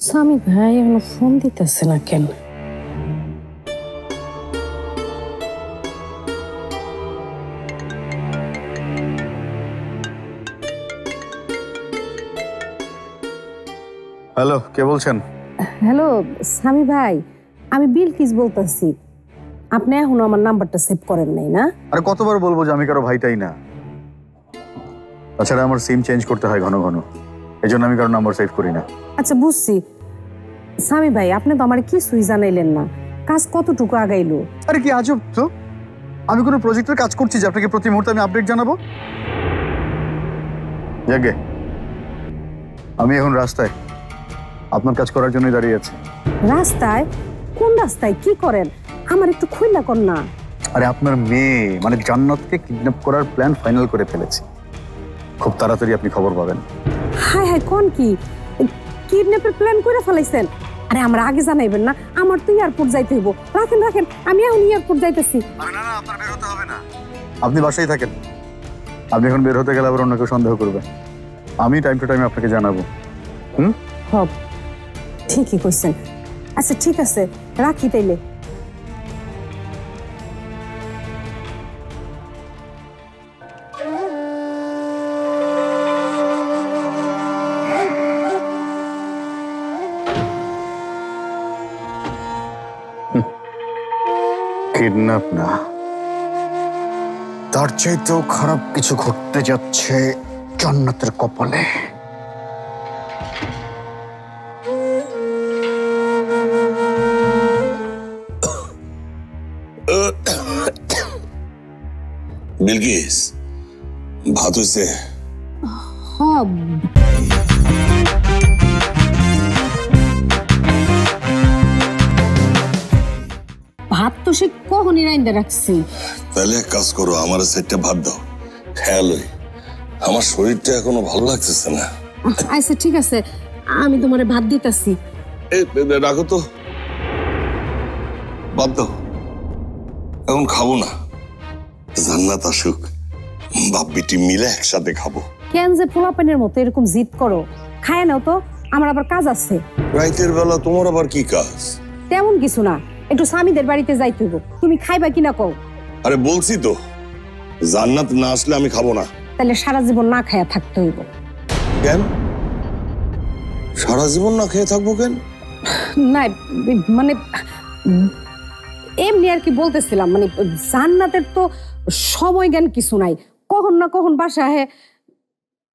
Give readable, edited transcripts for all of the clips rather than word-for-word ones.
স্বামী ভাই এখনো ফোন দিতেছে না কেন? হ্যালো, কে বলছেন? হ্যালো স্বামী ভাই, আমি বিলকিস বলতেছি। আপনি এখনো আমার নাম্বারটা সেভ করেন নাই না? আরে কতবার বলবো যে আমি কারো ভাইটাই না। তাছাড়া আমার সিম চেঞ্জ করতে হয় ঘন ঘন, এই জন্য আমি কারো নাম্বার সেভ করি না। আচ্ছা বুঝছি। স্বামী ভাই, আপনি তো আমার কিছুই জানাইলেন না, কাজ কতটুকু আগাইলো? আরে কি আজব তো, আমি কোনো প্রজেক্টের কাজ করছি যে আপনাকে প্রতি মুহূর্তে আমি আপডেট জানাবো? যাকে আমি এখন রাস্তায় আপনার কাজ করার জন্যই দাঁড়িয়ে আছি। রাস্তায়? কোন রাস্তায়? কি করেন আমার একটু খুইলা কর না। আরে আপনার মেয়ে মানে জান্নাতকে কিডন্যাপ করার প্ল্যান ফাইনাল করে ফেলেছি, খুব তাড়াতাড়ি আপনি খবর পাবেন। হায় হায়, কোন কি কিডন্যাপের প্ল্যান করে ফেলাইছেন? আরে আমরা আগে জানাইবেন না? আমার তো এয়ারপোর্ট যাইতে হইব। রাখেন রাখেন, আমি এখন এয়ারপোর্ট যাইতেছি। আরে না না, আপনার বের হতে হবে না, আপনি বাসায় থাকেন। আপনি এখন বের হতে গেলে আবার অন্য কেউ সন্দেহ করবে। আমি টাইম টু টাইম আপনাকে জানাবো। হব, ঠিকই কইছেন। আচ্ছা ঠিক আছে, রাখি তাইলে। কিডন্যাপ না, তার চাইতেও খারাপ কিছু ঘটতে যাচ্ছে জান্নাতের কপালে। বিলকিস, ভাত হইছে? হব। ভাত তো সে কখনই রাইন্দা রাখছি। তাহলে এক কাজ করো, আমার সেটটা ভাত দাও, খেয়াল হই। আমার শরীরটা এখনো ভালো লাগতেছে না। আচ্ছা ঠিক আছে, আমি তোমারে ভাত দিতেছি। রাখো তো, বাদ দাও, এখন খাবো না। জান্নাত আসুক, বাপ বেটি মিলে একসাথে খাবো। কেন যে পোলাপানের মতো এরকম জিদ করো? খায় নাও তো, আমার আবার কাজ আছে। রাইতের বেলা তোমার আবার কি কাজ? তেমন কিছু না, একটু স্বামীদের বাড়িতে যাইতে হইব। তুমি খাইবা কিনা কও? আরে বলছি তো, জান্নাত না আসলে আমি খাবো না। তাহলে সারা জীবন না খায়া থাকতে হইব। কেন সারা জীবন না খেয়ে থাকবো কেন? না মানে এমনি আর কি বলতেছিলাম, মানে জান্নাতের তো সময় জ্ঞান কিছু নাই, কখন না কখন বাসা আহে।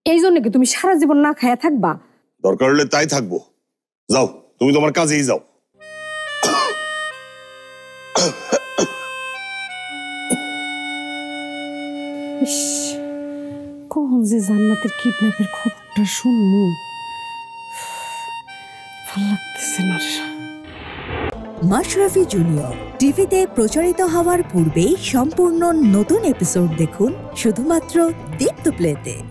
এই জন্য কি তুমি সারা জীবন না খায়া থাকবা? দরকার হলে তাই থাকবো। যাও, তুমি তোমার কাজেই যাও। কখন যে জান্নাতের কিডন্যাপের খবরটা শুনবো, ভাল লাগতেছে না। মাশরাফি জুনিয়র টিভিতে প্রচারিত হওয়ার পূর্বেই সম্পূর্ণ নতুন এপিসোড দেখুন শুধুমাত্র দীপ্ত প্লেতে।